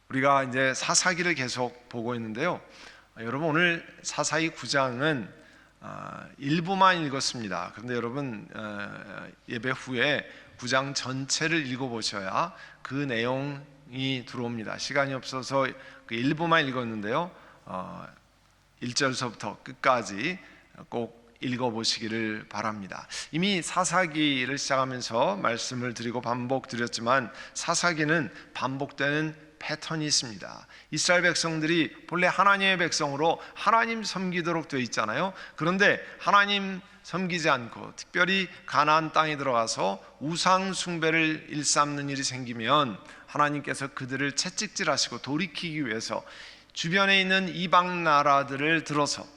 우리가 이제 사사기를 계속 보고 있는데요. 여러분 오늘 사사기 9장은 일부만 읽었습니다. 그런데 여러분 예배 후에 9장 전체를 읽어보셔야 그 내용이 들어옵니다. 시간이 없어서 그 일부만 읽었는데요. 1절서부터 끝까지 꼭 읽어보시기를 바랍니다. 이미 사사기를 시작하면서 말씀을 드리고 반복드렸지만 사사기는 반복되는 패턴이 있습니다. 이스라엘 백성들이 본래 하나님의 백성으로 하나님 섬기도록 되어 있잖아요. 그런데 하나님 섬기지 않고 특별히 가나안 땅에 들어가서 우상 숭배를 일삼는 일이 생기면 하나님께서 그들을 채찍질하시고 돌이키기 위해서 주변에 있는 이방 나라들을 들어서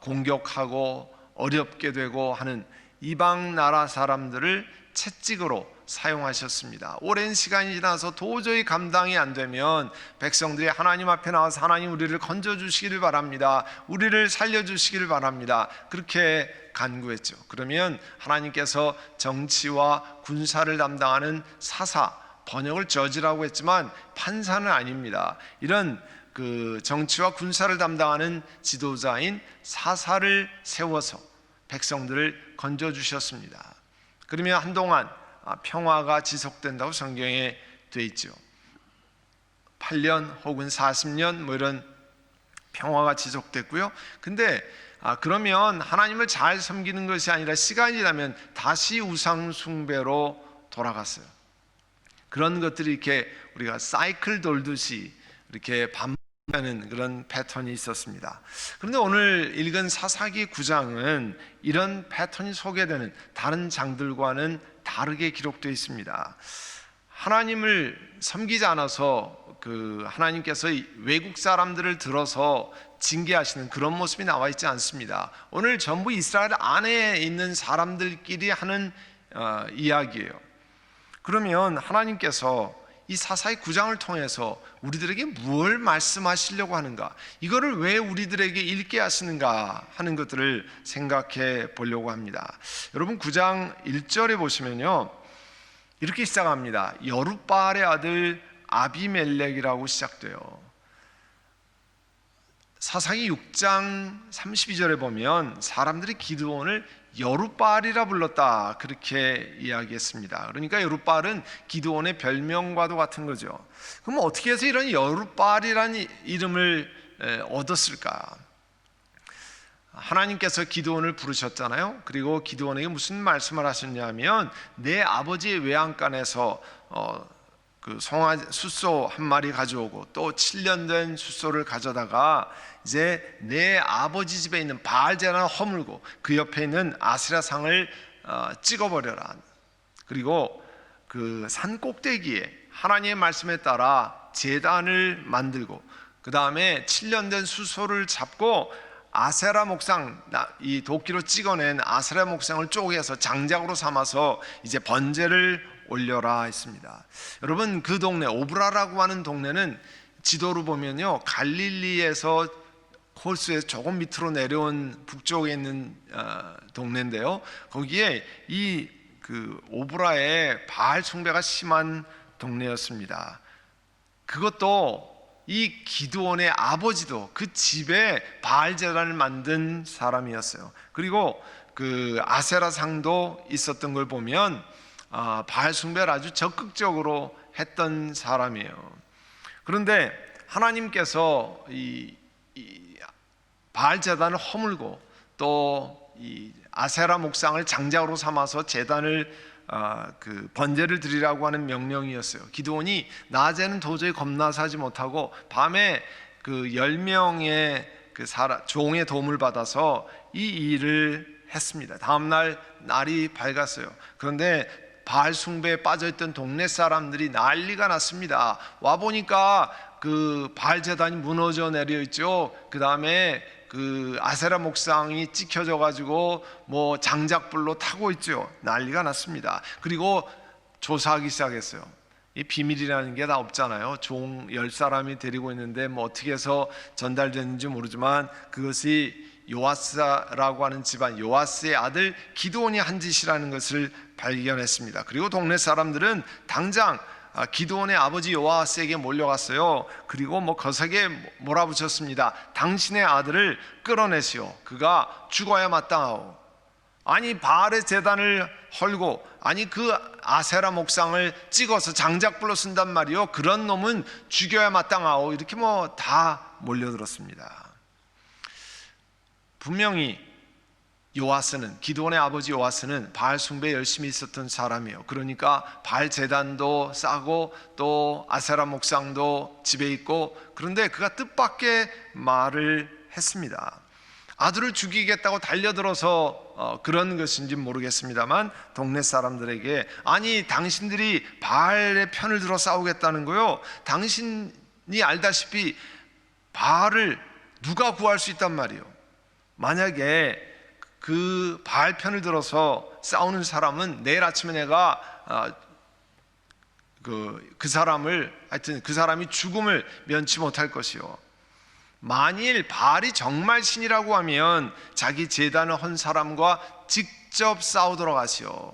공격하고 어렵게 되고 하는 이방 나라 사람들을 채찍으로 사용하셨습니다. 오랜 시간이 지나서 도저히 감당이 안 되면 백성들이 하나님 앞에 나와서 하나님 우리를 건져주시기를 바랍니다. 우리를 살려주시기를 바랍니다. 그렇게 간구했죠. 그러면 하나님께서 정치와 군사를 담당하는 사사, 번역을 저지라고 했지만 판사는 아닙니다. 이런 그 정치와 군사를 담당하는 지도자인 사사를 세워서 백성들을 건져주셨습니다. 그러면 한동안 평화가 지속된다고 성경에 되어 있죠. 8년 혹은 40년 뭐 이런 평화가 지속됐고요. 근데 그러면 하나님을 잘 섬기는 것이 아니라 시간이 지나면 다시 우상 숭배로 돌아갔어요. 그런 것들이 이렇게 우리가 사이클 돌듯이 이렇게 반복하는 그런 패턴이 있었습니다. 그런데 오늘 읽은 사사기 9장은 이런 패턴이 소개되는 다른 장들과는 다르게 기록되어 있습니다. 하나님을 섬기지 않아서 하나님께서 외국 사람들을 들어서 징계하시는 그런 모습이 나와 있지 않습니다. 오늘 전부 이스라엘 안에 있는 사람들끼리 하는 이야기예요. 그러면 하나님께서 이 사사기 9장을 통해서 우리들에게 뭘 말씀하시려고 하는가, 이거를 왜 우리들에게 읽게 하시는가 하는 것들을 생각해 보려고 합니다. 여러분 9장 1절에 보시면요, 이렇게 시작합니다. 여룻바알의 아들 아비멜렉이라고 시작돼요. 사사기 6장 32절에 보면 사람들이 기드온을 여룻바알이라 불렀다, 그렇게 이야기했습니다. 그러니까 여룻바알은 기드온의 별명과도 같은 거죠. 그럼 어떻게 해서 이런 여룻바알이라는 이름을 얻었을까? 하나님께서 기드온을 부르셨잖아요. 그리고 기드온에게 무슨 말씀을 하셨냐면, 내 아버지의 외양간에서 그 숫소 한 마리 가져오고 또 7년 된 숫소를 가져다가 이제 내 아버지 집에 있는 바알 제단을 허물고 그 옆에 있는 아세라상을 찍어버려라. 그리고 그 산 꼭대기에 하나님의 말씀에 따라 제단을 만들고 그 다음에 7년 된 숫소를 잡고 아세라 목상, 이 도끼로 찍어낸 아세라 목상을 쪼개서 장작으로 삼아서 이제 번제를 올려라 했습니다. 여러분 그 동네 오브라라고 하는 동네는 지도로 보면요, 갈릴리에서 홀수에서 조금 밑으로 내려온 북쪽에 있는 동네인데요, 거기에 이 오브라에 바알 숭배가 심한 동네였습니다. 그것도 이 기드온의 아버지도 그 집에 바알 제단을 만든 사람이었어요. 그리고 그 아세라 상도 있었던 걸 보면 바알 숭배를 아주 적극적으로 했던 사람이에요. 그런데 하나님께서 이 바알 제단을 허물고 또 이 아세라 목상을 장작으로 삼아서 제단을 번제를 드리라고 하는 명령이었어요. 기드온이 낮에는 도저히 겁나서 하지 못하고 밤에 그 10명의 종의 도움을 받아서 이 일을 했습니다. 다음날 날이 밝았어요. 그런데 바알 숭배에 빠져있던 동네 사람들이 난리가 났습니다. 와보니까 그 바알 제단이 무너져 내려 있죠. 그 다음에 그 아세라 목상이 찍혀져 가지고 뭐 장작불로 타고 있죠. 난리가 났습니다. 그리고 조사하기 시작했어요. 이 비밀이라는 게 다 없잖아요. 종 10사람이 데리고 있는데 뭐 어떻게 해서 전달됐는지 모르지만 그것이 요아스라고 하는 집안, 요아스의 아들 기드온이 한 짓이라는 것을 발견했습니다. 그리고 동네 사람들은 당장 기드온의 아버지 요아스에게 몰려갔어요. 그리고 거석에 몰아붙였습니다. 당신의 아들을 끌어내시오. 그가 죽어야 마땅하오. 아니 바알의 제단을 헐고 아니 그 아세라 목상을 찍어서 장작불로 쓴단 말이요. 그런 놈은 죽여야 마땅하오. 이렇게 다 몰려들었습니다. 분명히 요아스는, 기드온의 아버지 요아스는 바알 숭배에 열심히 있었던 사람이에요. 그러니까 바알 제단도 싸고 또 아세라 목상도 집에 있고, 그런데 그가 뜻밖의 말을 했습니다. 아들을 죽이겠다고 달려들어서 그런 것인지 모르겠습니다만 동네 사람들에게, 아니 당신들이 바알의 편을 들어 싸우겠다는 거요, 당신이 알다시피 바알을 누가 구할 수 있단 말이에요. 만약에 그 바알 편을 들어서 싸우는 사람은 내일 아침에 내가 그 사람을, 하여튼 그 사람이 죽음을 면치 못할 것이요, 만일 바알이 정말 신이라고 하면 자기 제단을 헌 사람과 직접 싸우도록 하시오.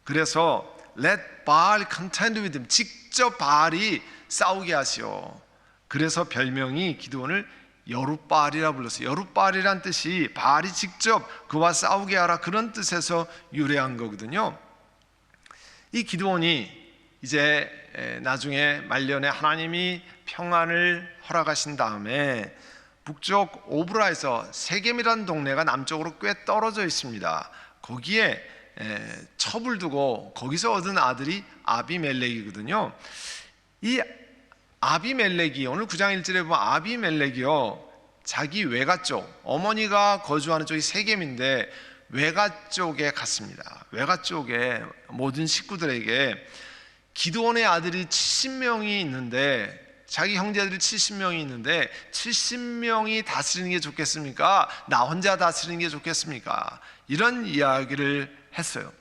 그래서 let Baal contend with him, 직접 바알이 싸우게 하시오. 그래서 별명이 기드온을 여룻바알이라 불렀어요. 여룻바알이란 뜻이 바알이 직접 그와 싸우게 하라, 그런 뜻에서 유래한 거거든요. 이 기드온이 이제 나중에 말년에 하나님이 평안을 허락하신 다음에 북쪽 오브라에서 세겜이라는 동네가 남쪽으로 꽤 떨어져 있습니다. 거기에 첩을 두고 거기서 얻은 아들이 아비멜렉이거든요. 이 아비멜렉이, 오늘 9장 1절에 보면 아비멜렉이요, 자기 외가 쪽, 어머니가 거주하는 쪽이 세겜인데 외가 쪽에 갔습니다. 외가 쪽에 모든 식구들에게 기드온의 아들이 70명이 있는데, 자기 형제들이 70명이 있는데 70명이 다스리는 게 좋겠습니까? 나 혼자 다스리는 게 좋겠습니까? 이런 이야기를 했어요.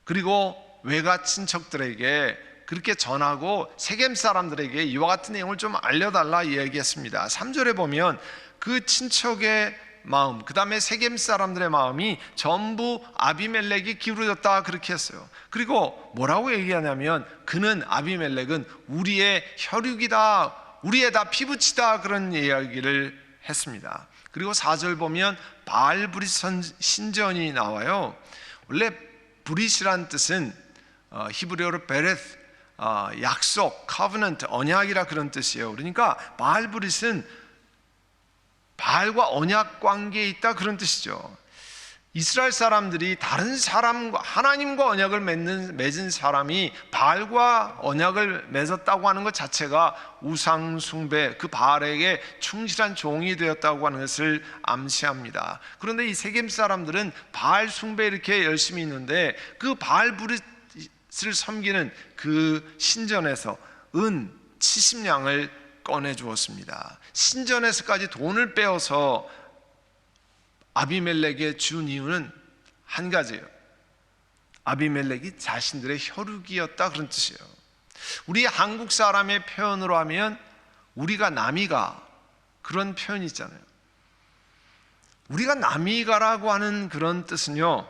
그리고 외가 친척들에게 그렇게 전하고 세겜 사람들에게 이와 같은 내용을 좀 알려달라 이야기했습니다. 3절에 보면 그 친척의 마음, 그 다음에 세겜 사람들의 마음이 전부 아비멜렉이 기울어졌다, 그렇게 했어요. 그리고 뭐라고 얘기하냐면, 그는, 아비멜렉은 우리의 혈육이다, 우리의 다 피부치다, 그런 이야기를 했습니다. 그리고 4절 보면 바알브릿 신전이 나와요. 원래 브릿이란 뜻은 히브리어로 베레스, 약속, covenant, 언약이라 그런 뜻이에요. 그러니까 바알브릿은 바알과 언약 관계에 있다, 그런 뜻이죠. 이스라엘 사람들이 다른 사람과, 하나님과 언약을 맺은 사람이 바알과 언약을 맺었다고 하는 것 자체가 우상 숭배, 그 바알에게 충실한 종이 되었다고 하는 것을 암시합니다. 그런데 이 세겜 사람들은 바알 숭배에 이렇게 열심히 있는데 그 바알 브릿을 섬기는 그 신전에서 은 70냥을 꺼내 주었습니다. 신전에서까지 돈을 빼어서 아비멜렉에 준 이유는 한 가지예요. 아비멜렉이 자신들의 혈육이었다, 그런 뜻이에요. 우리 한국 사람의 표현으로 하면 우리가 남이가, 그런 표현이 있잖아요. 우리가 남이가라고 하는 그런 뜻은요,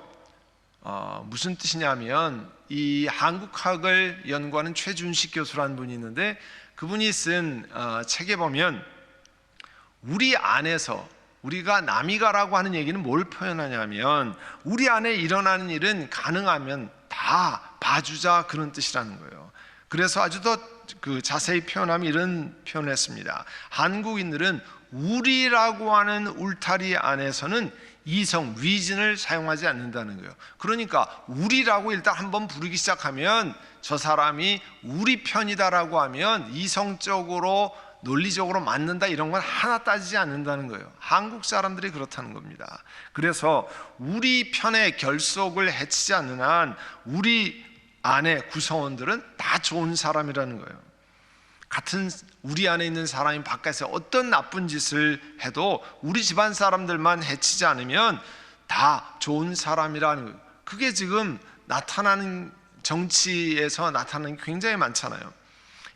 무슨 뜻이냐면, 이 한국학을 연구하는 최준식 교수라는 분이 있는데 그분이 쓴 책에 보면 우리 안에서, 우리가 남이가라고 하는 얘기는 뭘 표현하냐면 우리 안에 일어나는 일은 가능하면 다 봐주자, 그런 뜻이라는 거예요. 그래서 아주 더 자세히 표현하면 이런 표현을 했습니다. 한국인들은 우리라고 하는 울타리 안에서는 이성, 위진을 사용하지 않는다는 거예요. 그러니까 우리라고 일단 한번 부르기 시작하면 저 사람이 우리 편이다라고 하면 이성적으로, 논리적으로 맞는다, 이런 건 하나 따지지 않는다는 거예요. 한국 사람들이 그렇다는 겁니다. 그래서 우리 편의 결속을 해치지 않는 한 우리 안에 구성원들은 다 좋은 사람이라는 거예요. 같은 우리 안에 있는 사람이 바깥에서 어떤 나쁜 짓을 해도 우리 집안 사람들만 해치지 않으면 다 좋은 사람이라는 거예요. 그게 지금 나타나는, 정치에서 나타나는 게 굉장히 많잖아요.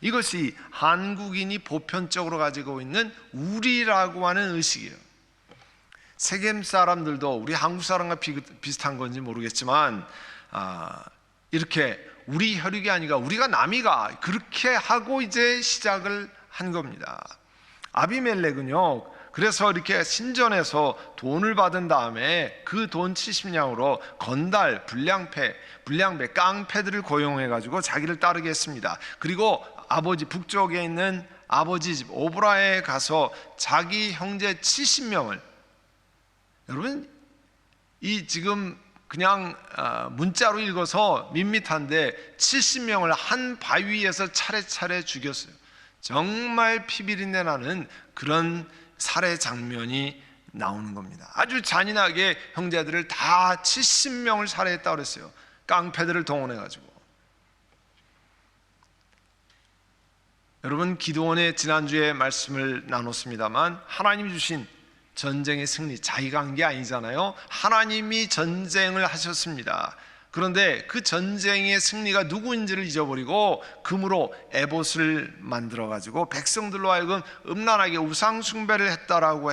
이것이 한국인이 보편적으로 가지고 있는 우리라고 하는 의식이에요. 세겜 사람들도 우리 한국 사람과 비슷한 건지 모르겠지만 이렇게 우리 혈육이 아니라 우리가 남이가, 그렇게 하고 이제 시작을 한 겁니다. 아비멜렉은요, 그래서 이렇게 신전에서 돈을 받은 다음에 그 돈 70냥으로 건달, 불량배, 깡패들을 고용해 가지고 자기를 따르게 했습니다. 그리고 아버지 북쪽에 있는 아버지 집 오브라에 가서 자기 형제 70명을, 여러분 이 지금 그냥 문자로 읽어서 밋밋한데 70명을 한 바위에서 차례차례 죽였어요. 정말 피비린내 나는 그런 살해 장면이 나오는 겁니다. 아주 잔인하게 형제들을 다 70명을 살해했다고 그랬어요. 깡패들을 동원해 가지고. 여러분, 기드온의 지난주에 말씀을 나눴습니다만 하나님이 주신 전쟁의 승리, 자기가 한 게 아니잖아요. 하나님이 전쟁을 하셨습니다. 그런데 그 전쟁의 승리가 누구인지를 잊어버리고 금으로 에봇을 만들어 가지고 백성들로 하여금 음란하게 우상 숭배를 했다라고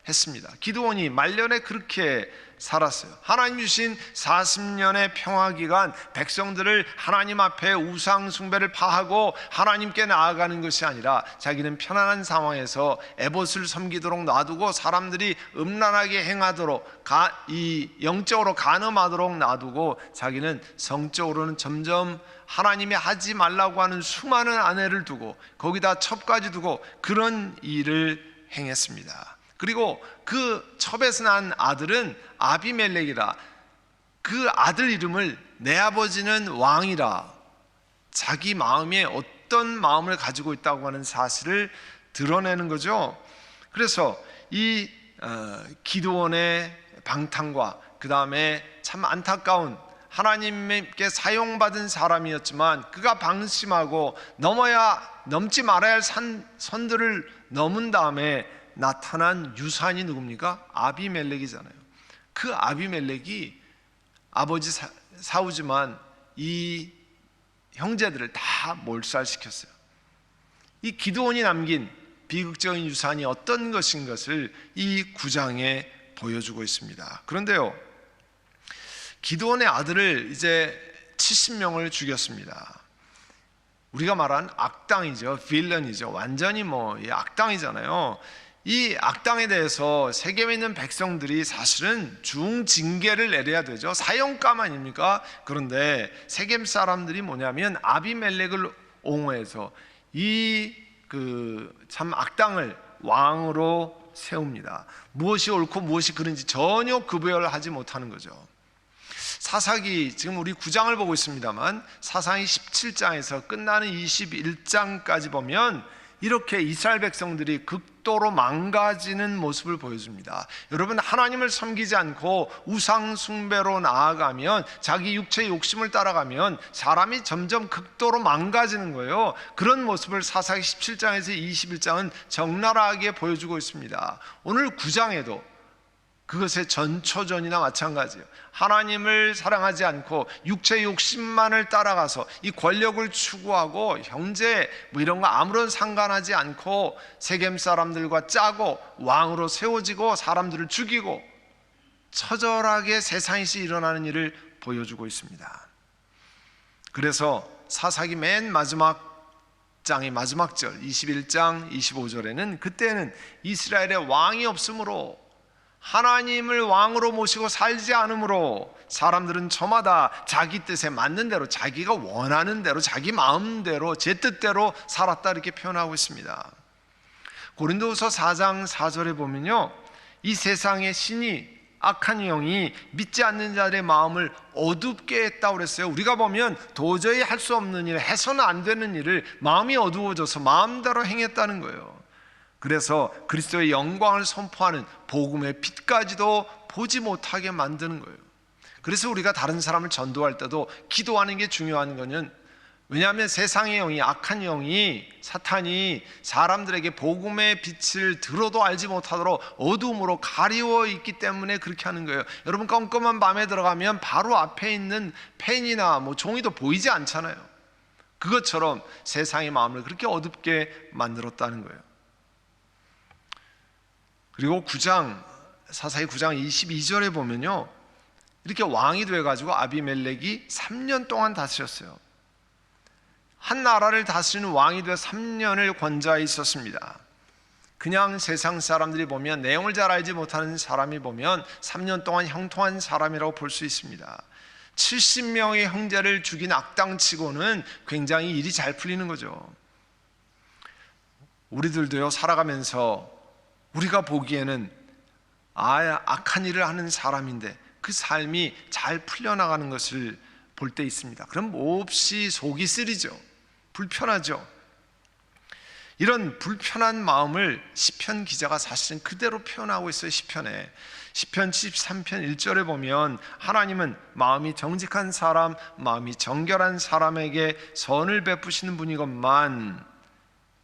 했습니다. 기드온이 말년에 그렇게 살았어요. 하나님 주신 40년의 평화 기간, 백성들을 하나님 앞에 우상 숭배를 파하고 하나님께 나아가는 것이 아니라 자기는 편안한 상황에서 에봇을 섬기도록 놔두고 사람들이 음란하게 행하도록, 이 영적으로 간음하도록 놔두고 자기는 성적으로는 점점 하나님이 하지 말라고 하는 수많은 아내를 두고 거기다 첩까지 두고 그런 일을 행했습니다. 그리고 그 첩에서 난 아들은 아비멜렉이라, 그 아들 이름을 내 아버지는 왕이라, 자기 마음에 어떤 마음을 가지고 있다고 하는 사실을 드러내는 거죠. 그래서 이 기드온의 방탕과 그 다음에 참 안타까운, 하나님께 사용받은 사람이었지만 그가 방심하고 넘지 말아야 할 선들을 넘은 다음에 나타난 유산이 누굽니까? 아비멜렉이잖아요. 그 아비멜렉이 아버지 사우지만 이 형제들을 다 몰살시켰어요. 이 기드온이 남긴 비극적인 유산이 어떤 것인 것을 이 9장에 보여주고 있습니다. 그런데요, 기드온의 아들을 이제 70명을 죽였습니다. 우리가 말한 악당이죠. 빌런이죠. 완전히 악당이잖아요. 이 악당에 대해서 세겜에 있는 백성들이 사실은 중징계를 내려야 되죠. 사형감 아닙니까? 그런데 세겜 사람들이 뭐냐면 아비멜렉을 옹호해서 이 참 악당을 왕으로 세웁니다. 무엇이 옳고 무엇이 그른지 전혀 구별하지 못하는 거죠. 사사기, 지금 우리 9장을 보고 있습니다만 사사기 17장에서 끝나는 21장까지 보면 이렇게 이스라엘 백성들이 극도로 망가지는 모습을 보여줍니다. 여러분, 하나님을 섬기지 않고 우상 숭배로 나아가면, 자기 육체의 욕심을 따라가면 사람이 점점 극도로 망가지는 거예요. 그런 모습을 사사기 17장에서 21장은 적나라하게 보여주고 있습니다. 오늘 9장에도 그것의 전초전이나 마찬가지예요. 하나님을 사랑하지 않고 육체의 욕심만을 따라가서 이 권력을 추구하고 형제 이런 거 아무런 상관하지 않고 세겜 사람들과 짜고 왕으로 세워지고 사람들을 죽이고 처절하게 세상에서 일어나는 일을 보여주고 있습니다. 그래서 사사기 맨 마지막 장의 마지막 절 21장 25절에는 그때는 이스라엘에 왕이 없으므로, 하나님을 왕으로 모시고 살지 않으므로 사람들은 저마다 자기 뜻에 맞는 대로, 자기가 원하는 대로, 자기 마음대로, 제 뜻대로 살았다, 이렇게 표현하고 있습니다. 고린도후서 4장 4절에 보면요, 이 세상의 신이, 악한 영이 믿지 않는 자들의 마음을 어둡게 했다고 그랬어요. 우리가 보면 도저히 할 수 없는 일, 해서는 안 되는 일을 마음이 어두워져서 마음대로 행했다는 거예요. 그래서 그리스도의 영광을 선포하는 복음의 빛까지도 보지 못하게 만드는 거예요. 그래서 우리가 다른 사람을 전도할 때도 기도하는 게 중요한 거는, 왜냐하면 세상의 영이, 악한 영이, 사탄이 사람들에게 복음의 빛을 들어도 알지 못하도록 어둠으로 가리워 있기 때문에 그렇게 하는 거예요. 여러분, 껌껌한 밤에 들어가면 바로 앞에 있는 펜이나 종이도 보이지 않잖아요. 그것처럼 세상의 마음을 그렇게 어둡게 만들었다는 거예요. 그리고 사사기 9장 22절에 보면요, 이렇게 왕이 돼가지고 아비멜렉이 3년 동안 다스렸어요. 한 나라를 다스리는 왕이 되어 3년을 권좌에 있었습니다. 그냥 세상 사람들이 보면, 내용을 잘 알지 못하는 사람이 보면 3년 동안 형통한 사람이라고 볼 수 있습니다. 70명의 형제를 죽인 악당치고는 굉장히 일이 잘 풀리는 거죠. 우리들도요, 살아가면서 우리가 보기에는 악한 일을 하는 사람인데 그 삶이 잘 풀려나가는 것을 볼 때 있습니다. 그럼 몹시 속이 쓰리죠. 불편하죠. 이런 불편한 마음을 시편 기자가 사실은 그대로 표현하고 있어요. 시편에. 시편 73편 1절에 보면 하나님은 마음이 정직한 사람, 마음이 정결한 사람에게 선을 베푸시는 분이건만,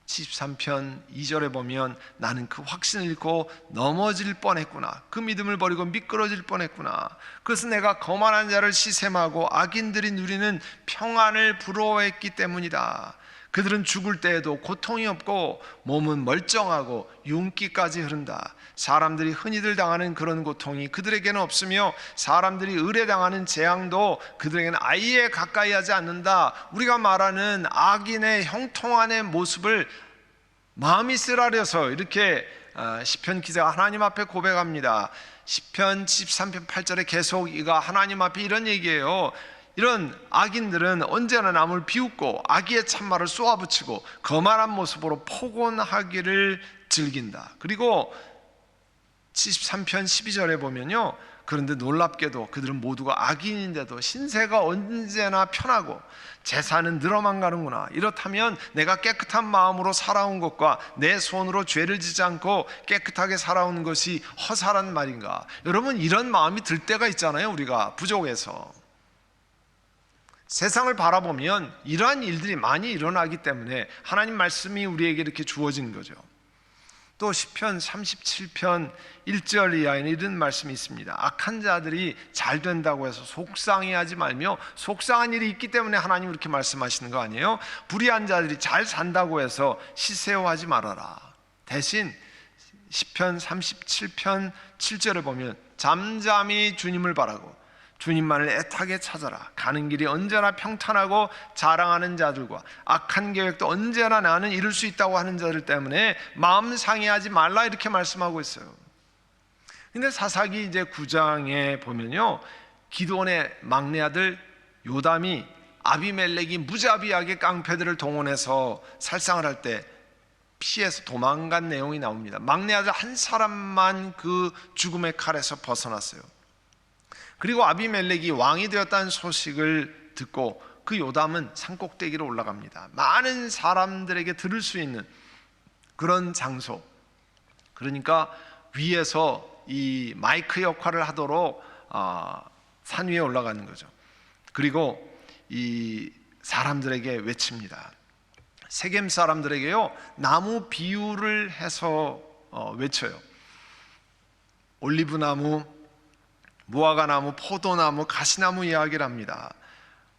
73편 2절에 보면 나는 그 확신을 잃고 넘어질 뻔했구나. 그 믿음을 버리고 미끄러질 뻔했구나. 그것은 내가 거만한 자를 시샘하고 악인들이 누리는 평안을 부러워했기 때문이다. 그들은 죽을 때에도 고통이 없고 몸은 멀쩡하고 윤기까지 흐른다. 사람들이 흔히들 당하는 그런 고통이 그들에게는 없으며 사람들이 의뢰당하는 재앙도 그들에게는 아예 가까이 하지 않는다. 우리가 말하는 악인의 형통함의 모습을 마음이 쓰라려서 이렇게 시편 기자가 하나님 앞에 고백합니다. 시편 73편 8절에 계속 이가 하나님 앞에 이런 얘기예요. 이런 악인들은 언제나 남을 비웃고 악의의 찬말을 쏘아붙이고 거만한 모습으로 포곤하기를 즐긴다. 그리고 73편 12절에 보면요, 그런데 놀랍게도 그들은 모두가 악인인데도 신세가 언제나 편하고 재산은 늘어만 가는구나. 이렇다면 내가 깨끗한 마음으로 살아온 것과 내 손으로 죄를 지지 않고 깨끗하게 살아온 것이 허사란 말인가. 여러분, 이런 마음이 들 때가 있잖아요. 우리가 부족해서 세상을 바라보면 이러한 일들이 많이 일어나기 때문에 하나님 말씀이 우리에게 이렇게 주어진 거죠. 또 시편 37편 1절 이하에는 이런 말씀이 있습니다. 악한 자들이 잘 된다고 해서 속상해하지 말며, 속상한 일이 있기 때문에 하나님 이렇게 말씀하시는 거 아니에요? 불의한 자들이 잘 산다고 해서 시새워하지 말아라. 대신 시편 37편 7절에 보면 잠잠히 주님을 바라고 주님만을 애타게 찾아라. 가는 길이 언제나 평탄하고 자랑하는 자들과 악한 계획도 언제나 나는 이룰 수 있다고 하는 자들 때문에 마음 상해하지 말라, 이렇게 말씀하고 있어요. 근데 사사기 이제 9장에 보면요, 기드온의 막내 아들 요담이 아비멜렉이 무자비하게 깡패들을 동원해서 살상을 할 때 피해서 도망간 내용이 나옵니다. 막내 아들 한 사람만 그 죽음의 칼에서 벗어났어요. 그리고 아비멜렉이 왕이 되었다는 소식을 듣고 그 요담은 산꼭대기로 올라갑니다. 많은 사람들에게 들을 수 있는 그런 장소, 그러니까 위에서 이 마이크 역할을 하도록 산 위에 올라가는 거죠. 그리고 이 사람들에게 외칩니다. 세겜 사람들에게요, 나무 비유를 해서 외쳐요. 올리브나무, 무화과나무, 포도나무, 가시나무 이야기를 합니다.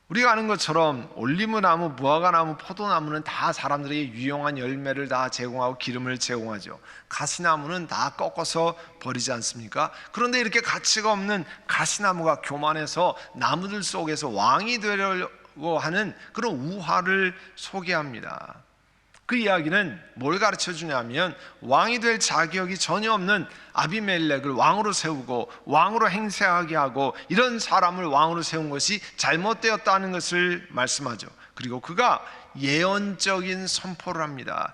우리가 아는 것처럼 올리브나무, 무화과나무, 포도나무는 다 사람들에게 유용한 열매를 다 제공하고 기름을 제공하죠. 가시나무는 다 꺾어서 버리지 않습니까? 그런데 이렇게 가치가 없는 가시나무가 교만해서 나무들 속에서 왕이 되려고 하는 그런 우화를 소개합니다. 그 이야기는 뭘 가르쳐 주냐면, 왕이 될 자격이 전혀 없는 아비멜렉을 왕으로 세우고 왕으로 행세하게 하고 이런 사람을 왕으로 세운 것이 잘못되었다는 것을 말씀하죠. 그리고 그가 예언적인 선포를 합니다.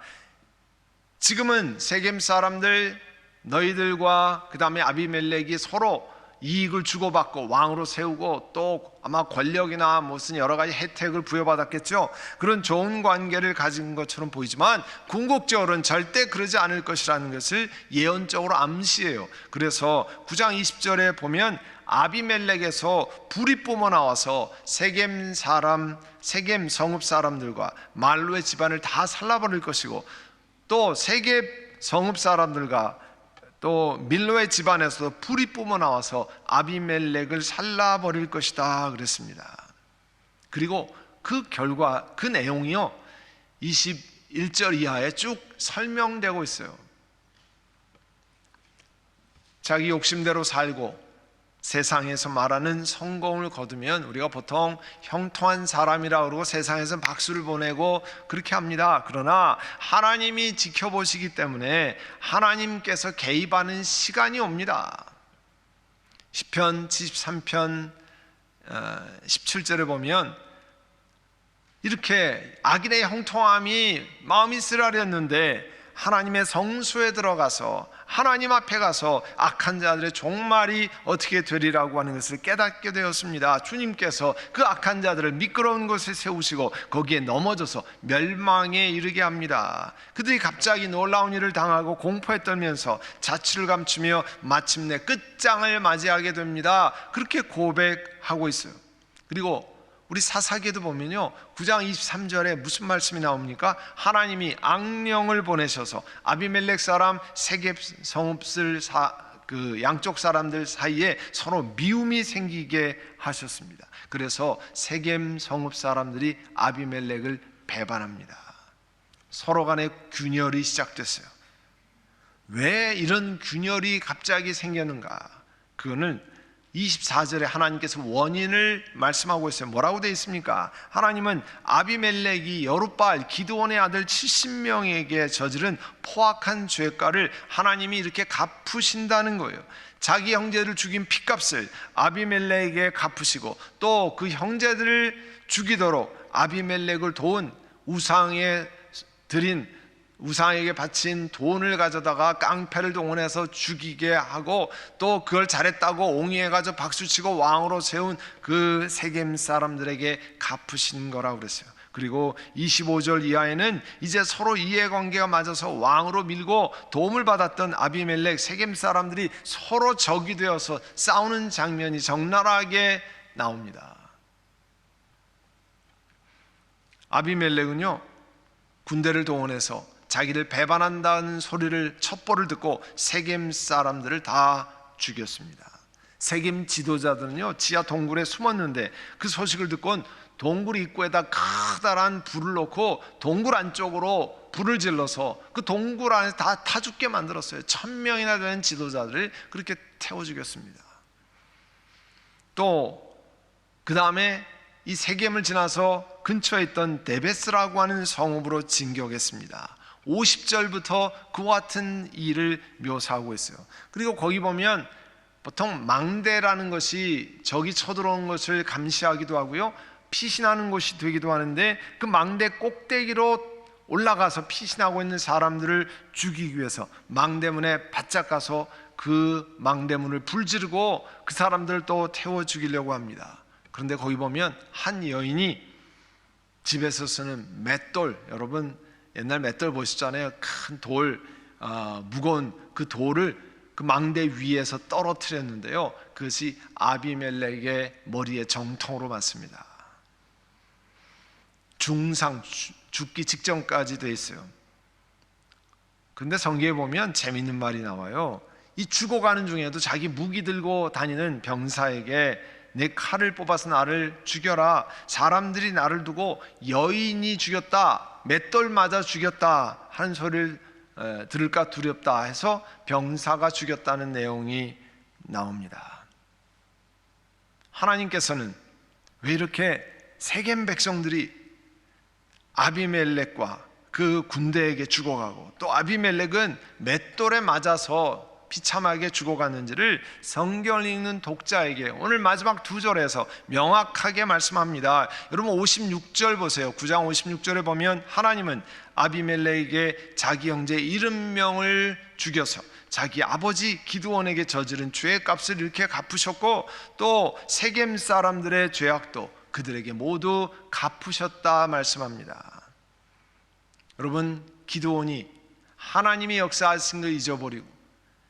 지금은 세겜 사람들, 너희들과 그 다음에 아비멜렉이 서로 이익을 주고받고 왕으로 세우고 또 아마 권력이나 무슨 여러 가지 혜택을 부여받았겠죠. 그런 좋은 관계를 가진 것처럼 보이지만 궁극적으로는 절대 그러지 않을 것이라는 것을 예언적으로 암시해요. 그래서 9장 20절에 보면 아비멜렉에서 불이 뿜어 나와서 세겜 성읍 사람들과 말로의 집안을 다 살라버릴 것이고, 또 세겜 성읍 사람들과 또 밀로의 집안에서 불이 뿜어 나와서 아비멜렉을 살라버릴 것이다 그랬습니다. 그리고 그 결과, 그 내용이요 21절 이하에 쭉 설명되고 있어요. 자기 욕심대로 살고 세상에서 말하는 성공을 거두면 우리가 보통 형통한 사람이라 그러고 세상에서 박수를 보내고 그렇게 합니다. 그러나 하나님이 지켜보시기 때문에 하나님께서 개입하는 시간이 옵니다. 시편 73편 17절에 보면 이렇게 악인의 형통함이 마음이 쓰라렸는데 하나님의 성소에 들어가서 하나님 앞에 가서 악한 자들의 종말이 어떻게 되리라고 하는 것을 깨닫게 되었습니다. 주님께서 그 악한 자들을 미끄러운 곳에 세우시고 거기에 넘어져서 멸망에 이르게 합니다. 그들이 갑자기 놀라운 일을 당하고 공포에 떨면서 자취를 감추며 마침내 끝장을 맞이하게 됩니다. 그렇게 고백하고 있어요. 그리고 우리 사사기에도 보면요 9장 23절에 무슨 말씀이 나옵니까? 하나님이 악령을 보내셔서 아비멜렉 사람 세겜 성읍들 그 양쪽 사람들 사이에 서로 미움이 생기게 하셨습니다. 그래서 세겜 성읍 사람들이 아비멜렉을 배반합니다. 서로 간의 균열이 시작됐어요. 왜 이런 균열이 갑자기 생겼는가? 그거는 24절에 하나님께서 원인을 말씀하고 있어요. 뭐라고 되어 있습니까? 하나님은 아비멜렉이 여룻바알 기드온의 아들 70명에게 저지른 포악한 죄가를 하나님이 이렇게 갚으신다는 거예요. 자기 형제를 죽인 핏값을 아비멜렉에게 갚으시고 또 그 형제들을 죽이도록 아비멜렉을 도운 우상에 바친 돈을 가져다가 깡패를 동원해서 죽이게 하고 또 그걸 잘했다고 옹이해가지고 박수치고 왕으로 세운 그 세겜 사람들에게 갚으신 거라고 그랬어요. 그리고 25절 이하에는 이제 서로 이해관계가 맞아서 왕으로 밀고 도움을 받았던 아비멜렉 세겜 사람들이 서로 적이 되어서 싸우는 장면이 적나라하게 나옵니다. 아비멜렉은요 군대를 동원해서 자기를 배반한다는 소리를 첩보를 듣고 세겜 사람들을 다 죽였습니다. 세겜 지도자들은요 지하 동굴에 숨었는데 그 소식을 듣곤 동굴 입구에다 커다란 불을 놓고 동굴 안쪽으로 불을 질러서 그 동굴 안에 다 타 죽게 만들었어요. 1000명이나 되는 지도자들을 그렇게 태워 죽였습니다. 또 그 다음에 이 세겜을 지나서 근처에 있던 데베스라고 하는 성읍으로 진격했습니다. 50절부터 그와 같은 일을 묘사하고 있어요. 그리고 거기 보면 보통 망대라는 것이 적이 쳐들어온 것을 감시하기도 하고요 피신하는 곳이 되기도 하는데 그 망대 꼭대기로 올라가서 피신하고 있는 사람들을 죽이기 위해서 망대문에 바짝 가서 그 망대문을 불지르고 그 사람들을 또 태워 죽이려고 합니다. 그런데 거기 보면 한 여인이 집에서 쓰는 맷돌, 여러분 옛날 맷돌 보시잖아요. 큰 돌, 무거운 그 돌을 그 망대 위에서 떨어뜨렸는데요 그것이 아비멜렉의 머리에 정통으로 맞습니다. 중상, 죽기 직전까지 돼 있어요. 근데 성경에 보면 재밌는 말이 나와요. 이 죽어가는 중에도 자기 무기 들고 다니는 병사에게 내 칼을 뽑아서 나를 죽여라. 사람들이 나를 두고 여인이 죽였다, 맷돌 맞아 죽였다 하는 소리를 들을까 두렵다 해서 병사가 죽였다는 내용이 나옵니다. 하나님께서는 왜 이렇게 세겜 백성들이 아비멜렉과 그 군대에게 죽어가고 또 아비멜렉은 맷돌에 맞아서 비참하게 죽어갔는지를 성경을 읽는 독자에게 오늘 마지막 두 절에서 명확하게 말씀합니다. 여러분 56절 보세요. 9장 56절에 보면 하나님은 아비멜렉에게 자기 형제 70명을 죽여서 자기 아버지 기드온에게 저지른 죄의 값을 이렇게 갚으셨고 또 세겜 사람들의 죄악도 그들에게 모두 갚으셨다 말씀합니다. 여러분 기드온이 하나님이 역사하신 걸 잊어버리고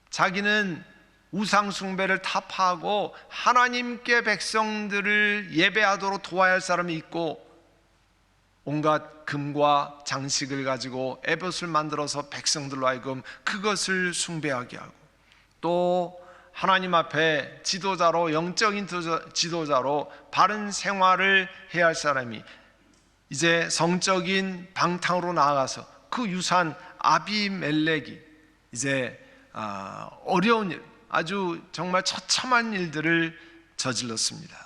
자기는 우상 숭배를 타파하고 하나님께 백성들을 예배하도록 도와야 할 사람이 있고 온갖 금과 장식을 가지고 에봇을 만들어서 백성들로 하여금 그것을 숭배하게 하고 또 하나님 앞에 지도자로 영적인 지도자로 바른 생활을 해야 할 사람이 이제 성적인 방탕으로 나아가서 그 유산 아비멜렉이 이제 어려운 일, 아주 정말 처참한 일들을 저질렀습니다.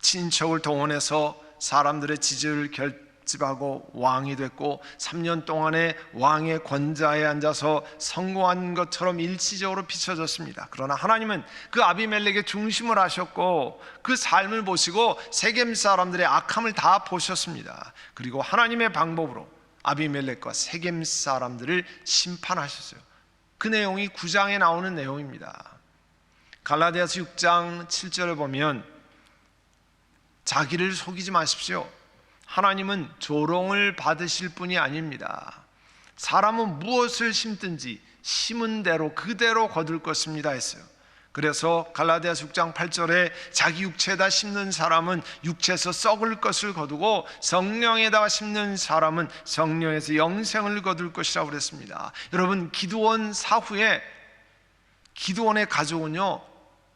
친척을 동원해서 사람들의 지지를 결집하고 왕이 됐고 3년 동안의 왕의 권좌에 앉아서 성공한 것처럼 일시적으로 비춰졌습니다. 그러나 하나님은 그 아비멜렉의 중심을 하셨고 그 삶을 보시고 세겜 사람들의 악함을 다 보셨습니다. 그리고 하나님의 방법으로 아비멜렉과 세겜 사람들을 심판하셨어요. 그 내용이 9장에 나오는 내용입니다. 갈라디아서 6장 7절을 보면 자기를 속이지 마십시오. 하나님은 조롱을 받으실 분이 아닙니다. 사람은 무엇을 심든지 심은 대로 그대로 거둘 것입니다 했어요. 그래서 갈라디아서 6장 8절에 자기 육체에다 심는 사람은 육체에서 썩을 것을 거두고 성령에다가 심는 사람은 성령에서 영생을 거둘 것이라고 그랬습니다. 여러분, 기드온 사후에 기드온의 가족은요,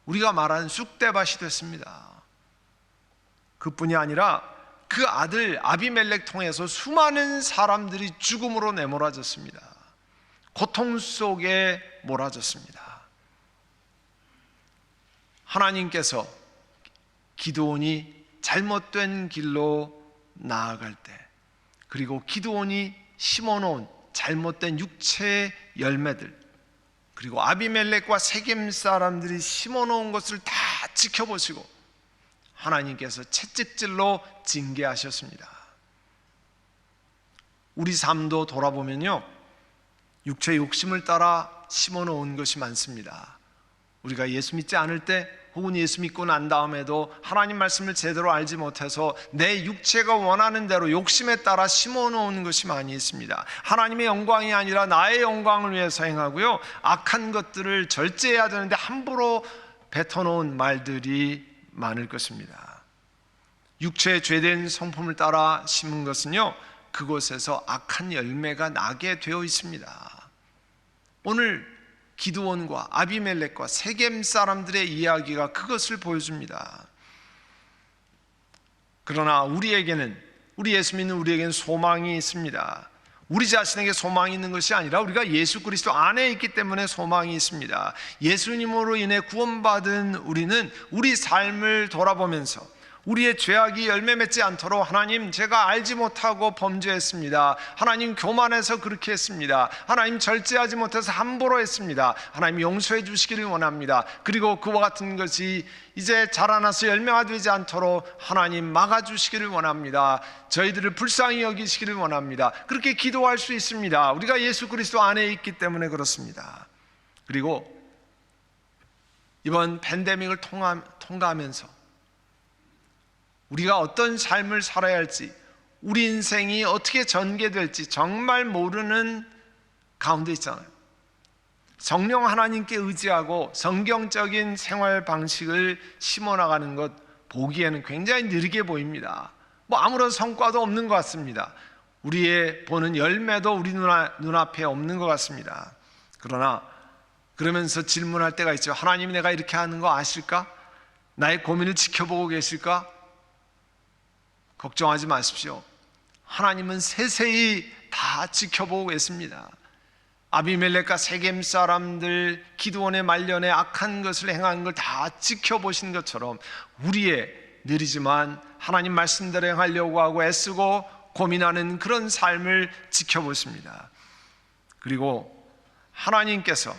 우리가 말하는 쑥대밭이 됐습니다. 그뿐이 아니라 그 아들 아비멜렉 통해서 수많은 사람들이 죽음으로 내몰아졌습니다. 고통 속에 몰아졌습니다. 하나님께서 기드온이 잘못된 길로 나아갈 때, 그리고 기드온이 심어놓은 잘못된 육체의 열매들, 그리고 아비멜렉과 세겜 사람들이 심어놓은 것을 다 지켜보시고 하나님께서 채찍질로 징계하셨습니다. 우리 삶도 돌아보면요, 육체 욕심을 따라 심어놓은 것이 많습니다. 우리가 예수 믿지 않을 때 혹은 예수 믿고 난 다음에도 하나님 말씀을 제대로 알지 못해서 내 육체가 원하는 대로 욕심에 따라 심어놓은 것이 많이 있습니다. 하나님의 영광이 아니라 나의 영광을 위해서 행하고요, 악한 것들을 절제해야 되는데 함부로 뱉어놓은 말들이 많을 것입니다. 육체의 죄된 성품을 따라 심은 것은요, 그곳에서 악한 열매가 나게 되어 있습니다. 오늘 기드온과 아비멜렉과 세겜 사람들의 이야기가 그것을 보여줍니다. 그러나 우리 예수 믿는 우리에게는 소망이 있습니다. 우리 자신에게 소망이 있는 것이 아니라 우리가 예수 그리스도 안에 있기 때문에 소망이 있습니다. 예수님으로 인해 구원받은 우리는 우리 삶을 돌아보면서 우리의 죄악이 열매 맺지 않도록, 하나님, 제가 알지 못하고 범죄했습니다. 하나님, 교만해서 그렇게 했습니다. 하나님, 절제하지 못해서 함부로 했습니다. 하나님, 용서해 주시기를 원합니다. 그리고 그와 같은 것이 이제 자라나서 열매가 되지 않도록 하나님 막아주시기를 원합니다. 저희들을 불쌍히 여기시기를 원합니다. 그렇게 기도할 수 있습니다. 우리가 예수 그리스도 안에 있기 때문에 그렇습니다. 그리고 이번 팬데믹을 통과하면서 우리가 어떤 삶을 살아야 할지, 우리 인생이 어떻게 전개될지 정말 모르는 가운데 있잖아요. 성령 하나님께 의지하고 성경적인 생활 방식을 심어나가는 것 보기에는 굉장히 느리게 보입니다. 아무런 성과도 없는 것 같습니다. 우리의 보는 열매도 우리 눈앞에 없는 것 같습니다. 그러면서 질문할 때가 있죠. 하나님이 내가 이렇게 하는 거 아실까? 나의 고민을 지켜보고 계실까? 걱정하지 마십시오. 하나님은 세세히 다 지켜보고 계십니다. 아비멜렉과 세겜 사람들 기드온의 말년에 악한 것을 행한 걸 다 지켜보신 것처럼 우리의 느리지만 하나님 말씀대로 행하려고 하고 애쓰고 고민하는 그런 삶을 지켜보십니다. 그리고 하나님께서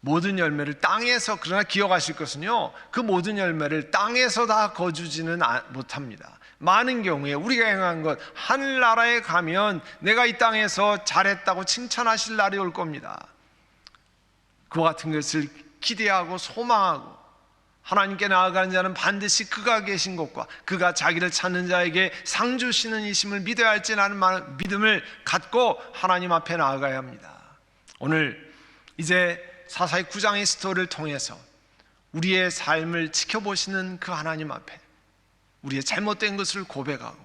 모든 열매를 땅에서, 그러나 기억하실 것은요, 그 모든 열매를 땅에서 다 거두지는 못합니다. 많은 경우에 우리가 행한 것, 하늘나라에 가면 내가 이 땅에서 잘했다고 칭찬하실 날이 올 겁니다. 그와 같은 것을 기대하고 소망하고 하나님께 나아가는 자는 반드시 그가 계신 것과 그가 자기를 찾는 자에게 상 주시는 이심을 믿어야 할지라는 믿음을 갖고 하나님 앞에 나아가야 합니다. 오늘 이제 사사기 9장의 스토리를 통해서 우리의 삶을 지켜보시는 그 하나님 앞에 우리의 잘못된 것을 고백하고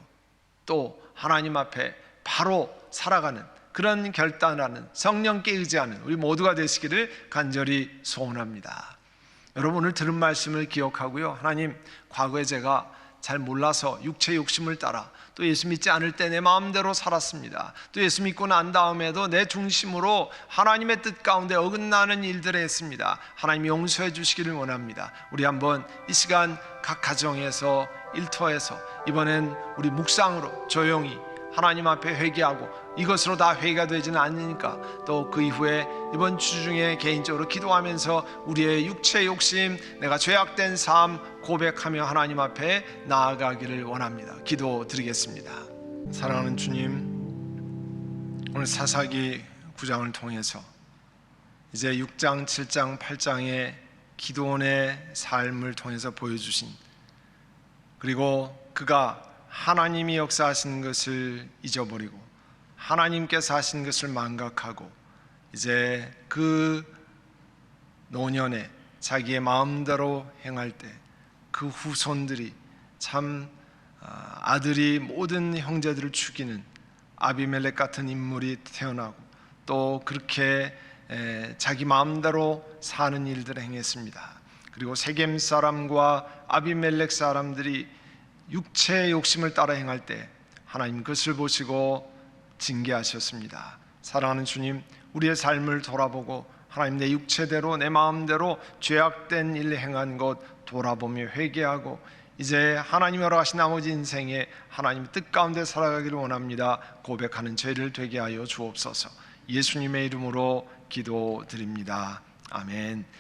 또 하나님 앞에 바로 살아가는 그런 결단하는, 성령께 의지하는 우리 모두가 되시기를 간절히 소원합니다. 여러분, 오늘 들은 말씀을 기억하고요, 하나님, 과거에 제가 잘 몰라서 육체 욕심을 따라 또 예수 믿지 않을 때 내 마음대로 살았습니다. 또 예수 믿고 난 다음에도 내 중심으로 하나님의 뜻 가운데 어긋나는 일들을 했습니다. 하나님 용서해 주시기를 원합니다. 우리 한번 이 시간 각 가정에서 일터에서 이번엔 우리 묵상으로 조용히 하나님 앞에 회개하고 이것으로 다 회개가 되지는 않으니까 또 그 이후에 이번 주 중에 개인적으로 기도하면서 우리의 육체 욕심, 내가 죄악된 삶 고백하며 하나님 앞에 나아가기를 원합니다. 기도드리겠습니다. 사랑하는 주님, 오늘 사사기 9장을 통해서 이제 6장, 7장, 8장의 기도원의 삶을 통해서 보여주신, 그리고 그가 하나님이 역사하신 것을 잊어버리고 하나님께서 하신 것을 망각하고 이제 그 노년에 자기의 마음대로 행할 때 그 후손들이 참 아들이 모든 형제들을 죽이는 아비멜렉 같은 인물이 태어나고 또 그렇게 자기 마음대로 사는 일들을 행했습니다. 그리고 세겜 사람과 아비멜렉 사람들이 육체의 욕심을 따라 행할 때 하나님 그것을 보시고 징계하셨습니다. 사랑하는 주님, 우리의 삶을 돌아보고 하나님 내 육체대로 내 마음대로 죄악된 일 행한 것 돌아보며 회개하고 이제 하나님이 허락하신 나머지 인생에 하나님의 뜻 가운데 살아가기를 원합니다. 고백하는 죄를 되게 하여 주옵소서. 예수님의 이름으로 기도드립니다. 아멘.